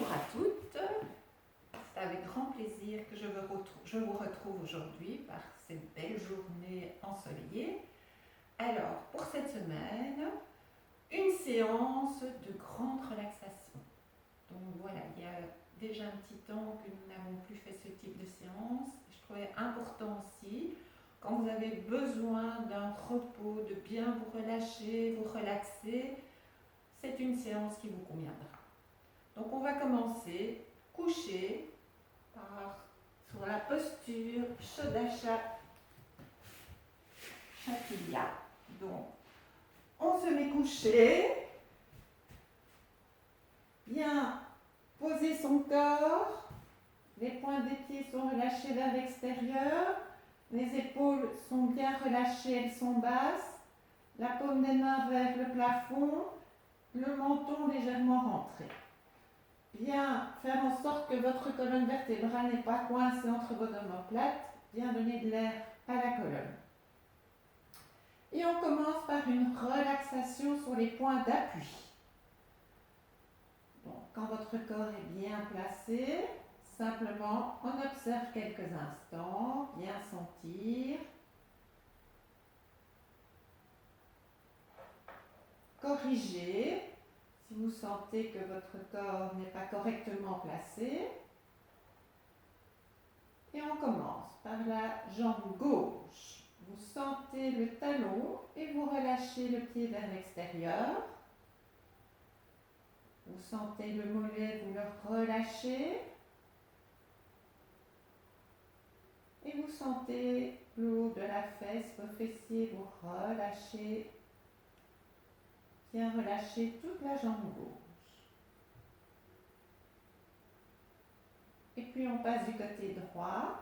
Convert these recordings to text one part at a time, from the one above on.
Bonjour à toutes, c'est avec grand plaisir que je vous retrouve aujourd'hui par cette belle journée ensoleillée. Alors, pour cette semaine, une séance de grande relaxation. Donc voilà, il y a déjà un petit temps que nous n'avons plus fait ce type de séance. Je trouvais important aussi, quand vous avez besoin d'un repos, de bien vous relâcher, vous relaxer, c'est une séance qui vous conviendra. Donc on va commencer couché sur la posture Shodasha Chatilla. Donc on se met couché, bien poser son corps, les pointes des pieds sont relâchées vers l'extérieur, les épaules sont bien relâchées, elles sont basses, la paume des mains vers le plafond, le menton légèrement rentré. Bien faire en sorte que votre colonne vertébrale n'est pas coincée entre vos omoplates, bien donner de l'air à la colonne. Et on commence par une relaxation sur les points d'appui. Donc, quand votre corps est bien placé, simplement on observe quelques instants, bien sentir. Corrigez si vous sentez que votre corps n'est pas correctement placé. Et on commence par la jambe gauche. Vous sentez le talon et vous relâchez le pied vers l'extérieur. Vous sentez le mollet, vous le relâchez. Et vous sentez le haut de la fesse, vos fessiers, vous relâchez. Bien relâchez toute la jambe gauche. Et puis on passe du côté droit.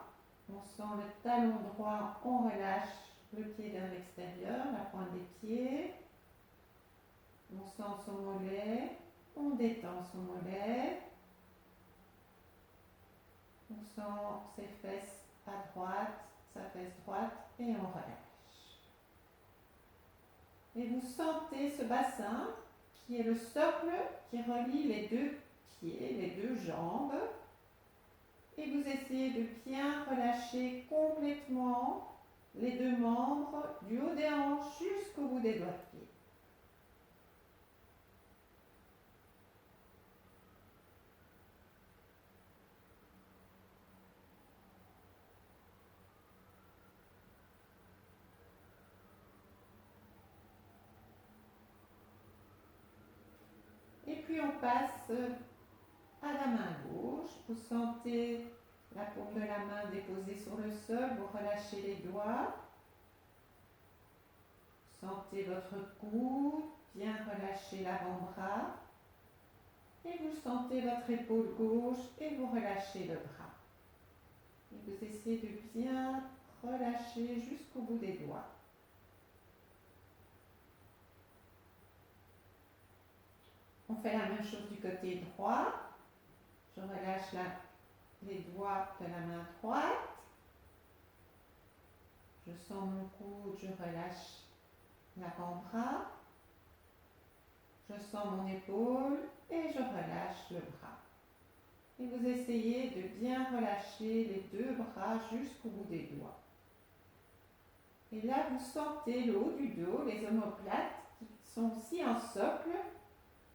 On sent le talon droit, on relâche le pied vers l'extérieur, la pointe des pieds. On sent son mollet, on détend son mollet. On sent ses fesses à droite, sa fesse droite et on relâche. Et vous sentez ce bassin qui est le socle qui relie les deux pieds, les deux jambes. Et vous essayez de bien relâcher complètement les deux membres du haut des hanches jusqu'au bout des doigts de pied. Et puis on passe à la main gauche. Vous sentez la paume de la main déposée sur le sol, vous relâchez les doigts. Sentez votre cou, bien relâcher l'avant-bras. Et vous sentez votre épaule gauche et vous relâchez le bras. Et vous essayez de bien relâcher jusqu'au bout des doigts. On fait la même chose du côté droit. Je relâche les doigts de la main droite. Je sens mon coude, je relâche l'avant-bras. Je sens mon épaule et je relâche le bras. Et vous essayez de bien relâcher les deux bras jusqu'au bout des doigts. Et là, vous sentez le haut du dos, les omoplates qui sont aussi un socle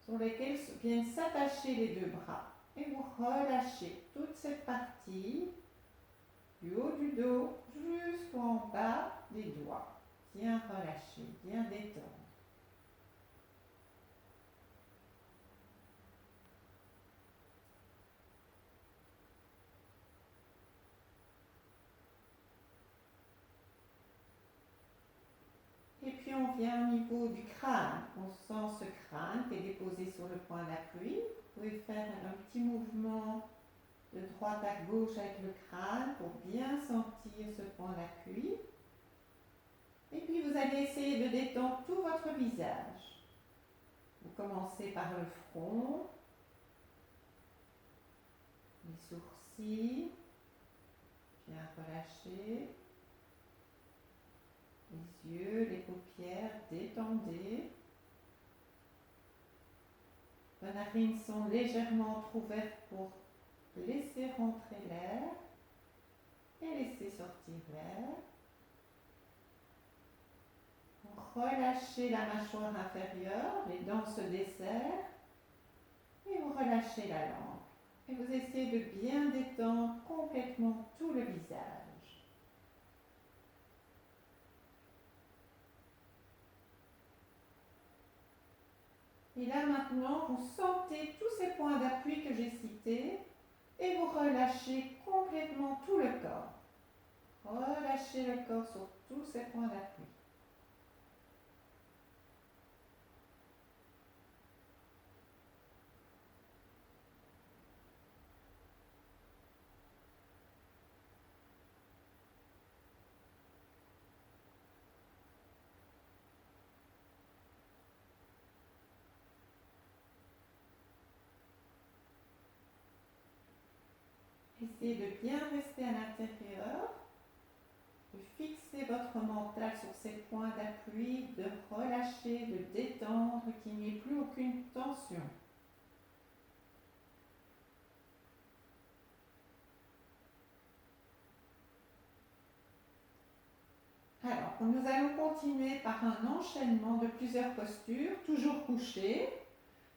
sur lesquels viennent s'attacher les deux bras. Et vous relâchez toute cette partie du haut du dos jusqu'en bas des doigts. Bien relâché, bien détendu. Et puis on vient au niveau du crâne. On sent ce crâne qui est déposé sur le point d'appui. Vous pouvez faire un petit mouvement de droite à gauche avec le crâne pour bien sentir ce point d'appui. Et puis vous allez essayer de détendre tout votre visage. Vous commencez par le front, les sourcils, bien relâchés, les yeux, les paupières, détendez. Vos narines sont légèrement entrouvertes pour laisser rentrer l'air et laisser sortir l'air. Relâchez la mâchoire inférieure, les dents se desserrent et vous relâchez la langue. Et vous essayez de bien détendre complètement tout le visage. Et là maintenant, vous sentez tous ces points d'appui que j'ai cités et vous relâchez complètement tout le corps. Relâchez le corps sur tous ces points d'appui. Essayez de bien rester à l'intérieur, de fixer votre mental sur ces points d'appui, de relâcher, de détendre, qu'il n'y ait plus aucune tension. Alors, nous allons continuer par un enchaînement de plusieurs postures, toujours couché.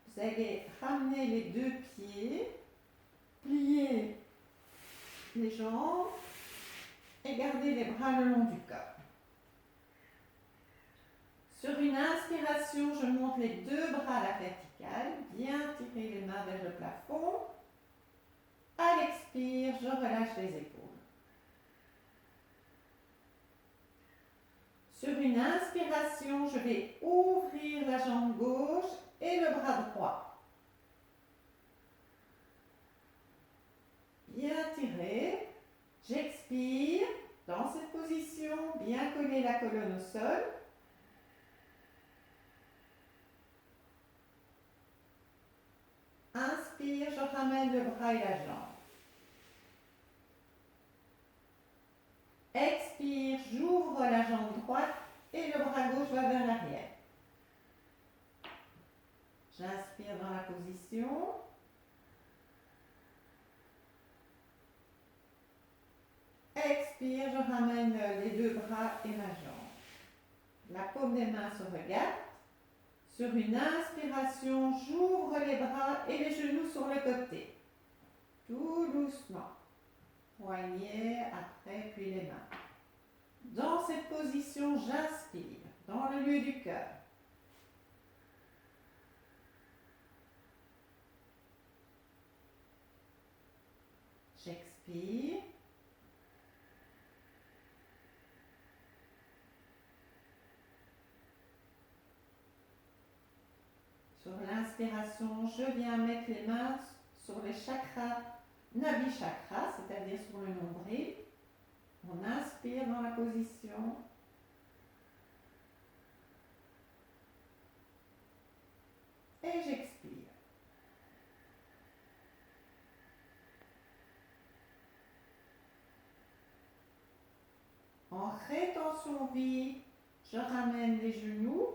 Vous allez ramener les deux pieds, plier les jambes et garder les bras le long du corps. Sur une inspiration, je monte les deux bras à la verticale, bien tirer les mains vers le plafond. À l'expire, je relâche les épaules. Sur une inspiration, je vais ouvrir la jambe gauche et le bras droit. Bien tiré. J'expire dans cette position, bien coller la colonne au sol. Inspire, je ramène le bras et la jambe. Expire, j'ouvre la jambe droite et le bras gauche va vers l'arrière. J'inspire dans la position. Expire, je ramène les deux bras et ma jambe. La paume des mains se regarde. Sur une inspiration, j'ouvre les bras et les genoux sur le côté. Tout doucement. Poignets, après, puis les mains. Dans cette position, j'inspire, dans le lieu du cœur. J'expire. Sur l'inspiration, je viens mettre les mains sur les chakras, Nabi chakra, c'est-à-dire sur le nombril. On inspire dans la position. Et j'expire. En rétention vive, je ramène les genoux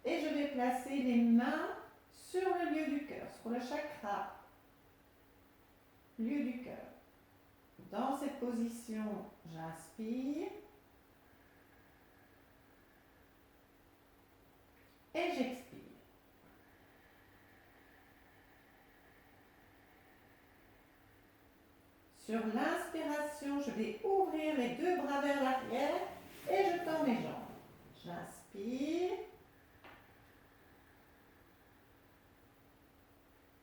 et je vais placer les mains sur le lieu du cœur, sur le chakra, lieu du cœur. Dans cette position, j'inspire et j'expire. Sur l'inspiration, je vais ouvrir les deux bras vers l'arrière et je tends mes jambes. J'inspire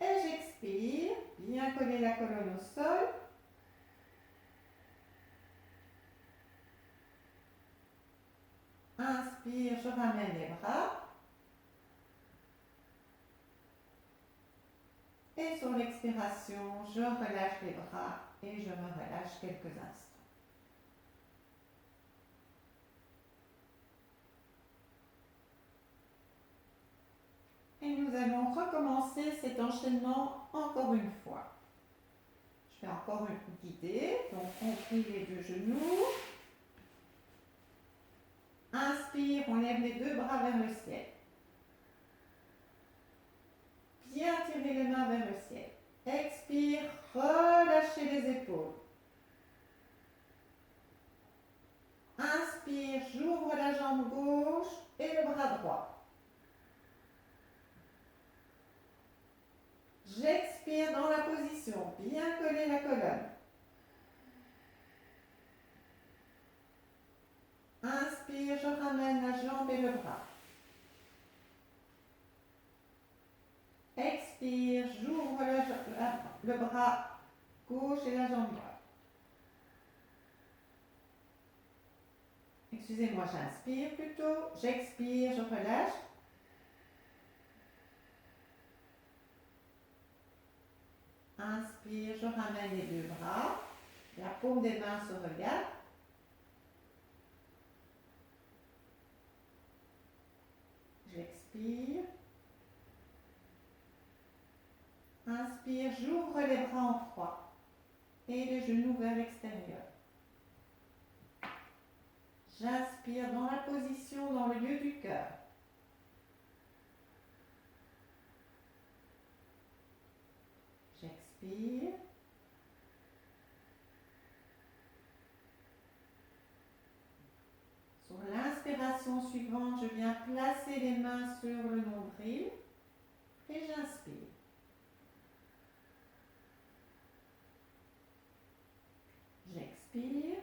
et j'expire. Bien coller la colonne au sol. Inspire, je ramène les bras. Et sur l'expiration, je relâche les bras et je me relâche quelques instants. Et nous allons recommencer cet enchaînement encore une fois. Je fais encore une guidée, donc on plie les deux genoux. Inspire, on lève les deux bras vers le ciel. Bien tirer Expire, relâchez les épaules. Inspire, j'ouvre la jambe gauche et le bras droit. J'expire dans la position, bien coller la colonne. Inspire, je ramène la jambe et le bras. Expire, j'ouvre le bras gauche et la jambe droite. Excusez-moi, j'inspire plutôt. J'expire, je relâche. Inspire, je ramène les deux bras. La paume des mains se regarde. J'expire. Inspire, j'ouvre les bras en croix et les genoux vers l'extérieur. J'inspire dans la position, dans le lieu du cœur. J'expire. Sur l'inspiration suivante, je viens placer les mains sur le nombril et j'inspire. J'expire.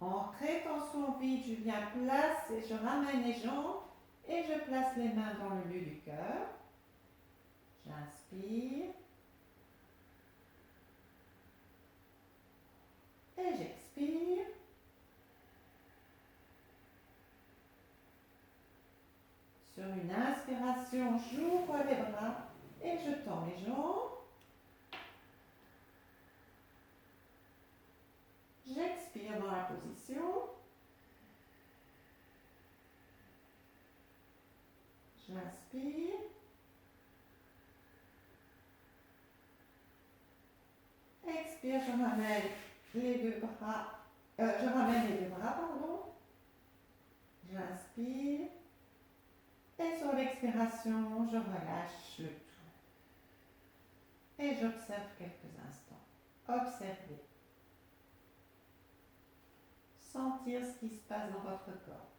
En rétention vide, je viens placer, je ramène les jambes et je place les mains dans le lieu du cœur. J'inspire. Et j'expire. Sur une inspiration, j'ouvre les bras et je tends les jambes. J'expire dans la position. J'inspire. Expire, je ramène les deux bras. J'inspire. Et sur l'expiration, je relâche le tout. Et j'observe quelques instants. Observez. Sentir ce qui se passe dans votre corps.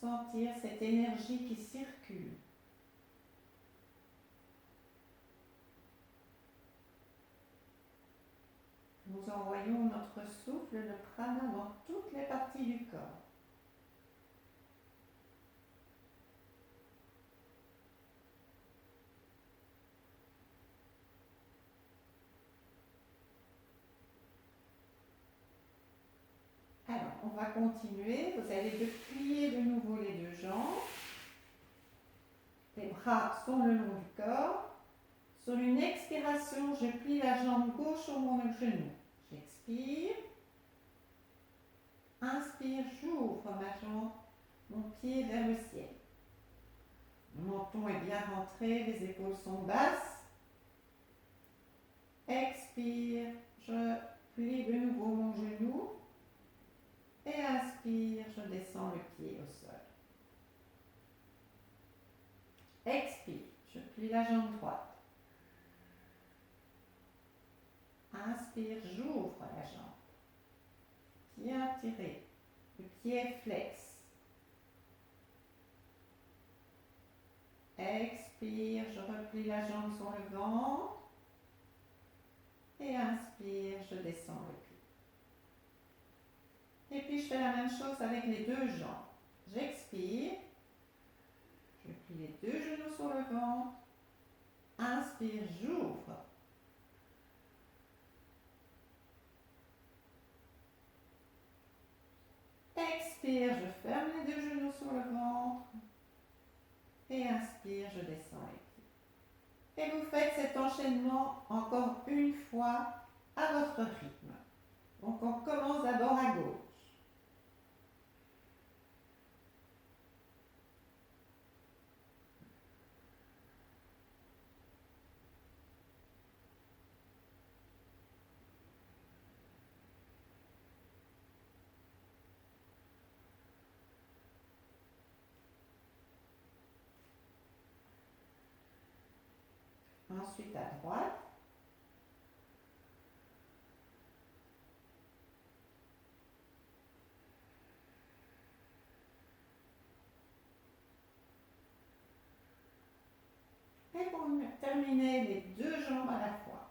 Sentir cette énergie qui circule. Nous envoyons notre souffle, le prana, dans toutes les parties du corps. Alors, on va continuer. Vous allez plier de nouveau les deux jambes. Les bras sont le long du corps. Sur une expiration, je plie la jambe gauche sur mon genou. J'expire. Inspire, j'ouvre ma jambe, mon pied vers le ciel. Le menton est bien rentré, les épaules sont basses. Expire, je plie de nouveau mon genou. Et inspire, je descends le pied au sol. Expire, je plie la jambe droite. Inspire, j'ouvre la jambe. Bien tiré. Le pied flex. Expire, je replie la jambe sur le ventre. Et inspire, je descends le pied. Et puis je fais la même chose avec les deux jambes. J'expire. Je plie les deux genoux sur le ventre. Inspire, j'ouvre. Expire, je ferme les deux genoux sur le ventre. Et inspire, je descends les pieds. Et vous faites cet enchaînement encore une fois à votre rythme. Donc on commence d'abord à gauche. Ensuite à droite. Et pour terminer, les deux jambes à la fois.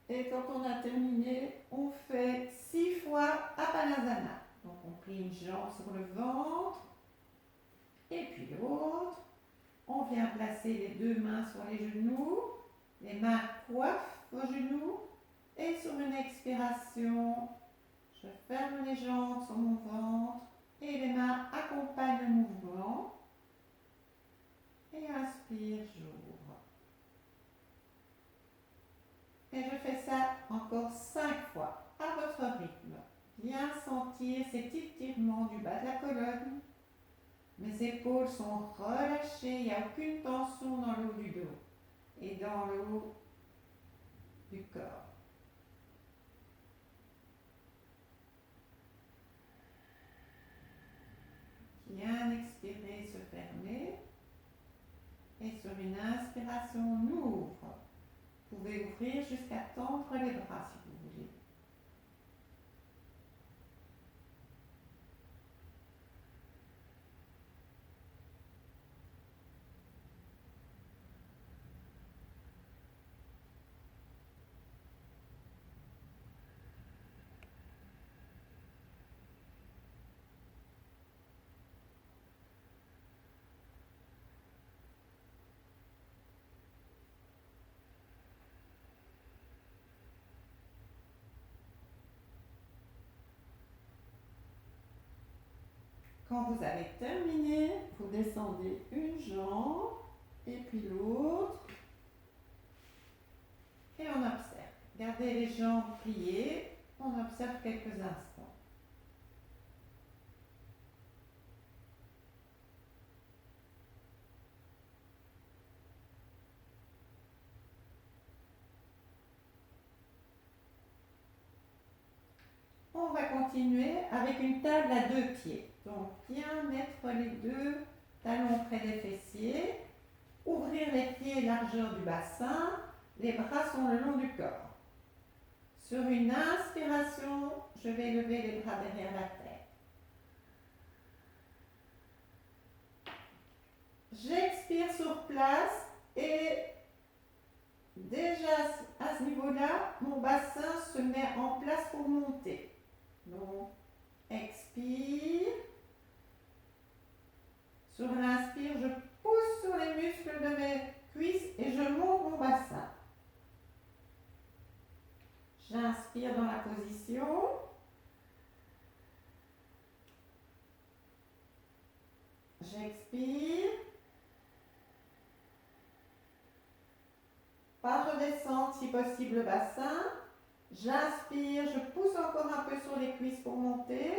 Et quand on a terminé, on fait 6 fois Apanasana. Donc on plie une jambe sur le ventre, et puis l'autre. On vient placer les deux mains sur les genoux, les mains coiffent vos genoux, et sur une expiration, je ferme les jambes sur mon ventre, et les mains accompagnent le mouvement. Et inspire, j'ouvre. Et je fais ça encore 5 fois, à votre rythme. Bien sentir ces petits étirements du bas de la colonne. Mes épaules sont relâchées, il n'y a aucune tension dans le haut du dos et dans le haut du corps. Bien expirer, se fermer. Et sur une inspiration, on ouvre. Vous pouvez ouvrir jusqu'à tendre les bras si vous voulez. Quand vous avez terminé, vous descendez une jambe et puis l'autre et on observe. Gardez les jambes pliées, on observe quelques instants. On va continuer avec une table à 2 pieds. Donc bien mettre les deux talons près des fessiers, ouvrir les pieds largeur du bassin, les bras sont le long du corps. Sur une inspiration, je vais lever les bras derrière la tête. J'expire sur place et déjà à ce niveau-là, mon bassin se met en place pour monter. Donc, expire. Sur l'inspire, je pousse sur les muscles de mes cuisses et je monte mon bassin. J'inspire dans la position. J'expire. Pas redescendre si possible le bassin. J'inspire, je pousse encore un peu sur les cuisses pour monter.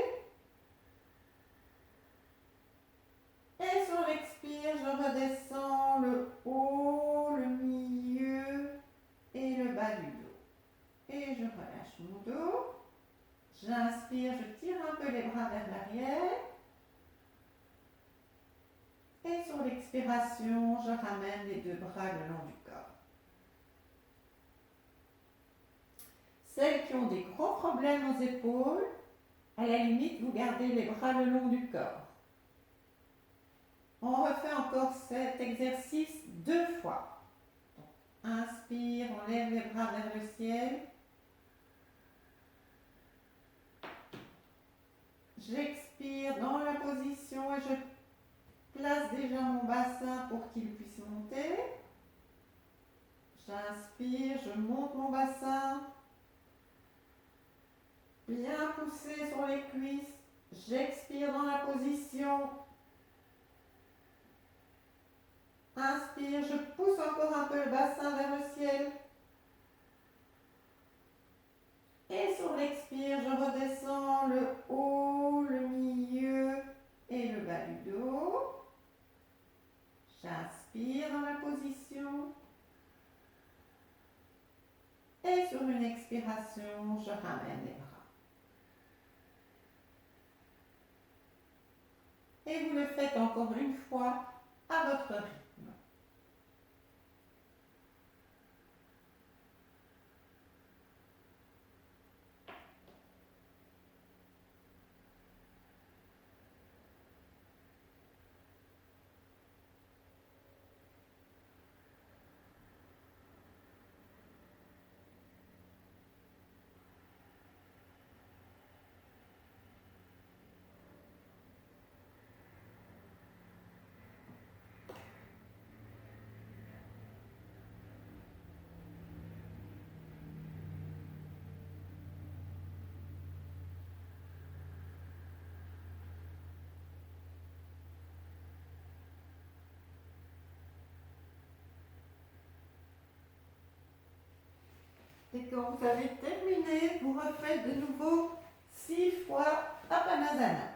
Et sur l'expire, je redescends le haut, le milieu et le bas du dos. Et je relâche mon dos. J'inspire, je tire un peu les bras vers l'arrière. Et sur l'expiration, je ramène les deux bras le long du corps. Celles qui ont des gros problèmes aux épaules, à la limite, vous gardez les bras le long du corps. On refait encore cet exercice 2 fois. Donc, inspire, on lève les bras vers le ciel. J'expire dans la position et je place déjà mon bassin pour qu'il puisse monter. J'inspire, je monte mon bassin. Bien poussé sur les cuisses. J'expire dans la position. Inspire, je pousse encore un peu le bassin vers le ciel. Et sur l'expire, je redescends le haut, le milieu et le bas du dos. J'inspire dans la position. expiration, je ramène les bras. Et vous le faites encore une fois à votre rythme. Et quand vous avez terminé, vous refaites de nouveau 6 fois Apanasana.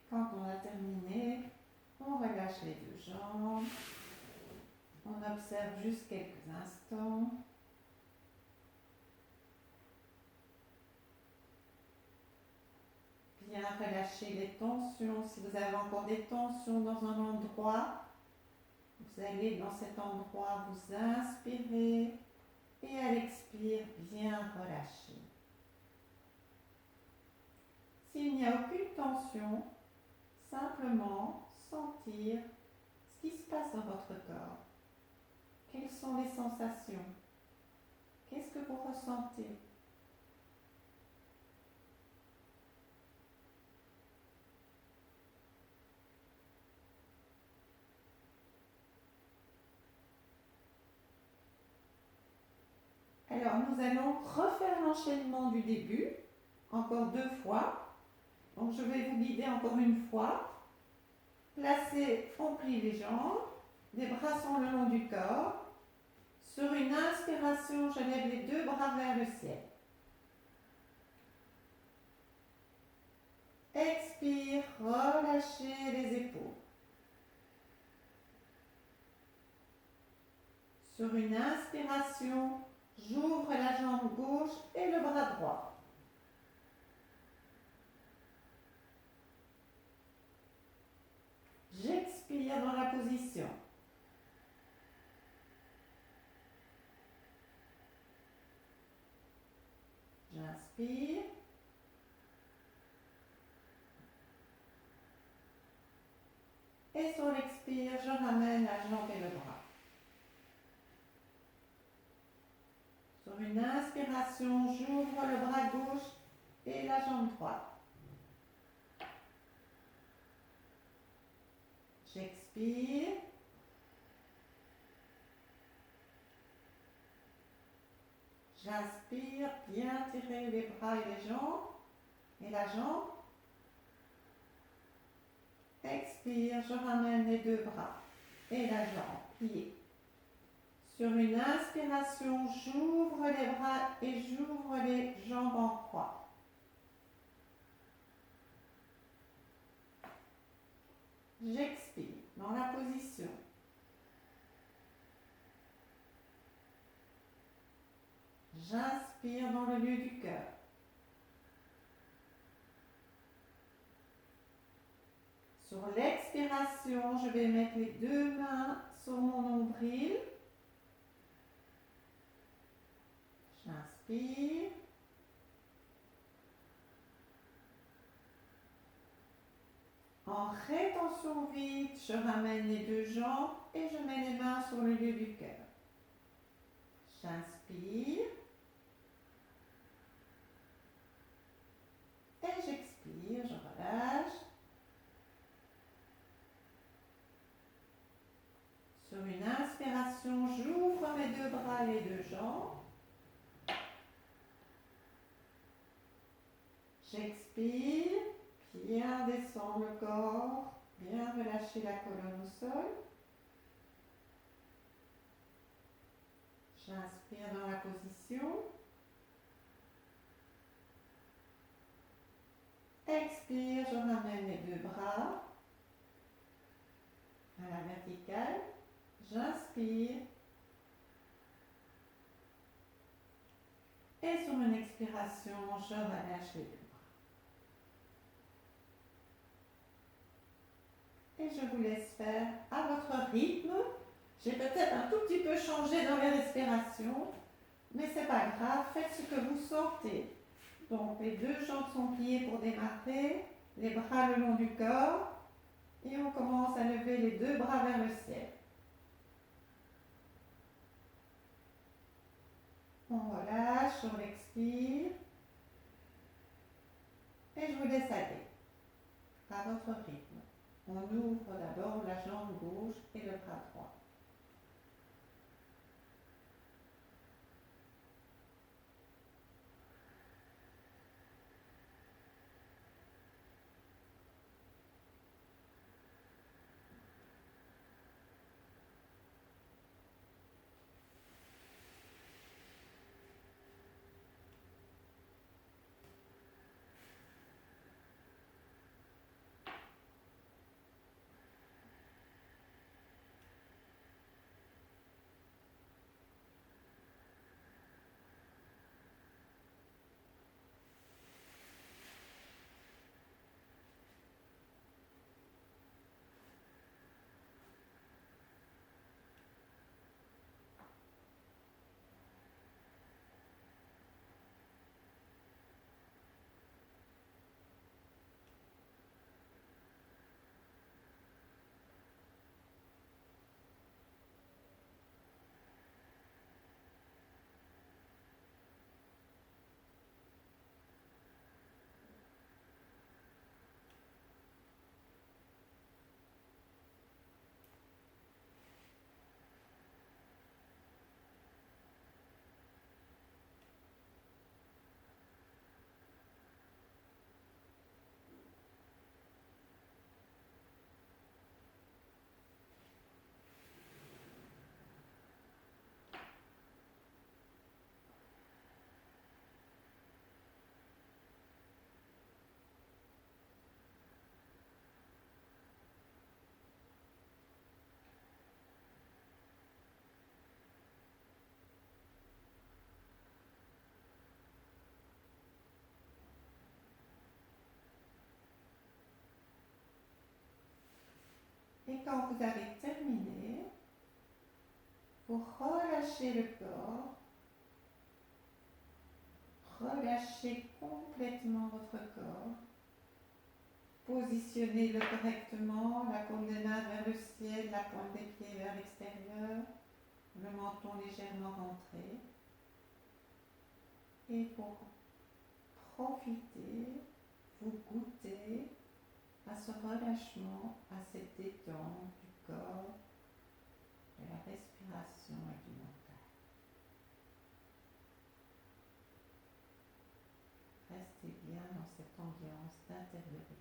Quand on a terminé, on relâche les deux jambes. On observe juste quelques instants. Bien relâcher les tensions. Si vous avez encore des tensions dans un endroit, vous allez dans cet endroit vous inspirer et à l'expire, bien relâcher. S'il n'y a aucune tension, simplement sentir ce qui se passe dans votre corps. Quelles sont les sensations? Qu'est-ce que vous ressentez? Alors, nous allons refaire l'enchaînement du début, encore 2 fois. Donc, je vais vous guider encore une fois. Placez, on plie les jambes, les bras sont le long du corps. Sur une inspiration, je lève les 2 bras vers le ciel. Expire, relâchez les épaules. Sur une inspiration, j'ouvre la jambe gauche et le bras droit. J'expire dans la position. J'inspire. Et sur l'expire, je ramène la jambe et le bras. Sur une inspiration, j'ouvre le bras gauche et la jambe droite. J'expire. J'inspire, bien tirer les bras et les jambes et la jambe. Expire, je ramène les 2 bras et la jambe pliée. Sur une inspiration, j'ouvre les bras et j'ouvre les jambes en croix. J'expire dans la position. J'inspire dans le lieu du cœur. Sur l'expiration, je vais mettre les 2 mains sur mon nombril. J'inspire. En rétention vide, je ramène les deux jambes et je mets les mains sur le lieu du cœur. J'inspire et j'expire, je relâche. Sur une inspiration, j'ouvre mes deux bras et les deux jambes. J'expire, bien descendre le corps, bien relâcher la colonne au sol. J'inspire dans la position. Expire, je ramène les deux bras à la verticale. J'inspire. Et sur une expiration, je relâche les deux bras. Et je vous laisse faire à votre rythme. J'ai peut-être un tout petit peu changé dans les respirations, mais c'est pas grave, faites ce que vous sentez. Donc les deux jambes sont pliées pour démarrer, les bras le long du corps, et on commence à lever les deux bras vers le ciel. On relâche, on expire, et je vous laisse aller à votre rythme. On ouvre d'abord la jambe gauche et le bras droit. Et quand vous avez terminé, vous relâchez le corps, relâchez complètement votre corps, positionnez-le correctement, la paume des mains vers le ciel, la pointe des pieds vers l'extérieur, le menton légèrement rentré. Et pour profiter, vous goûtez à ce relâchement, à cette détente du corps, de la respiration et du mental. Restez bien dans cette ambiance d'intériorité.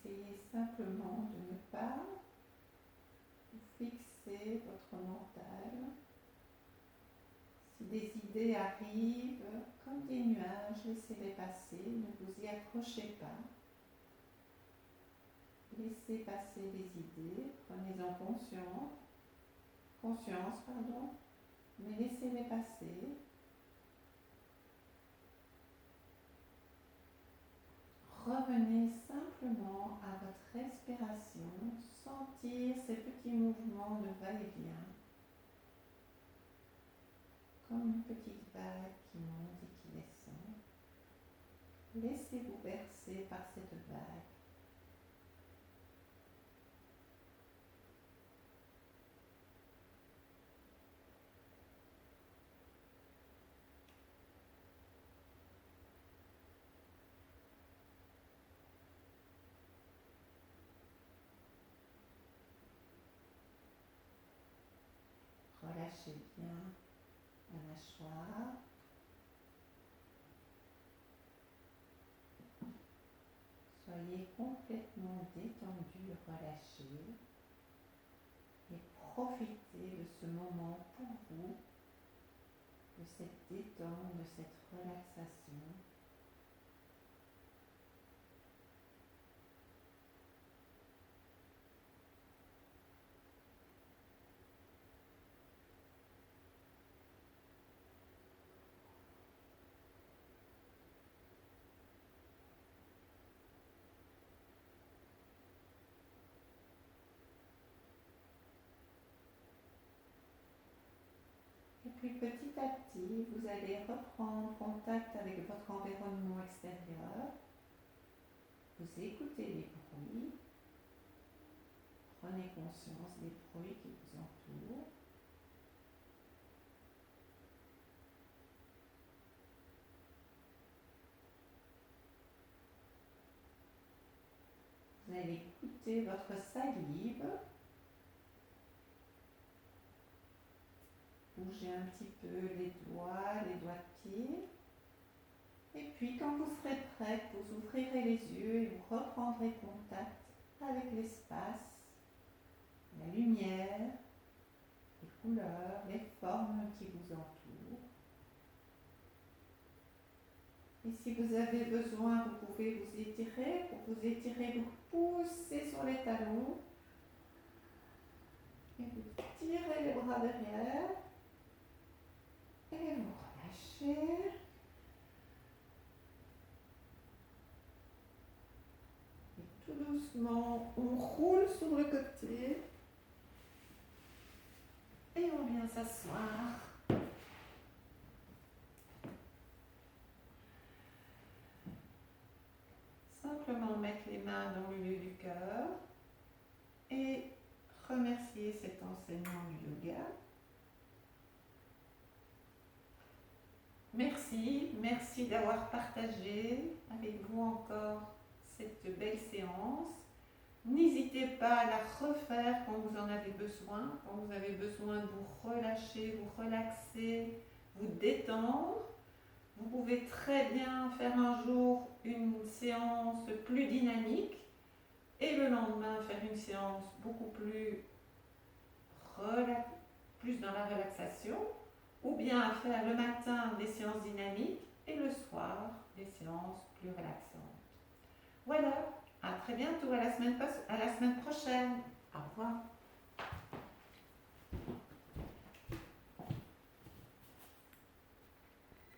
essayez simplement de ne pas fixer votre mental. Si des idées arrivent comme des nuages, laissez-les passer, ne vous y accrochez pas. Laissez passer les idées, prenez-en conscience, mais laissez-les passer. Revenez simplement à votre respiration, sentir ces petits mouvements de va-et-vient, comme une petite vague qui monte et qui descend. Laissez-vous bercer par cette vague. Relâchez bien la mâchoire. Soyez complètement détendu, relâché et profitez de ce moment pour vous, de cette détente, de cette relaxation. Et puis petit à petit, vous allez reprendre contact avec votre environnement extérieur. Vous écoutez les bruits. Prenez conscience des bruits qui vous entourent. Vous allez écouter votre salive. Bougez un petit peu les doigts de pied. Et puis quand vous serez prête, vous ouvrirez les yeux et vous reprendrez contact avec l'espace, la lumière, les couleurs, les formes qui vous entourent. Et si vous avez besoin, vous pouvez vous étirer. Pour vous étirer, vous poussez sur les talons et vous tirez les bras derrière et vous relâchez. Et tout doucement, on roule sur le côté et on vient s'asseoir. Simplement mettre les mains dans le milieu du cœur et remercier cet enseignement du yoga. Merci d'avoir partagé avec vous encore cette belle séance. N'hésitez pas à la refaire quand vous en avez besoin, quand vous avez besoin de vous relâcher, vous relaxer, vous détendre. Vous pouvez très bien faire un jour une séance plus dynamique et le lendemain faire une séance beaucoup plus dans la relaxation, ou bien faire le matin des séances dynamiques et le soir des séances plus relaxantes. Voilà, à très bientôt, à la semaine prochaine. Au revoir.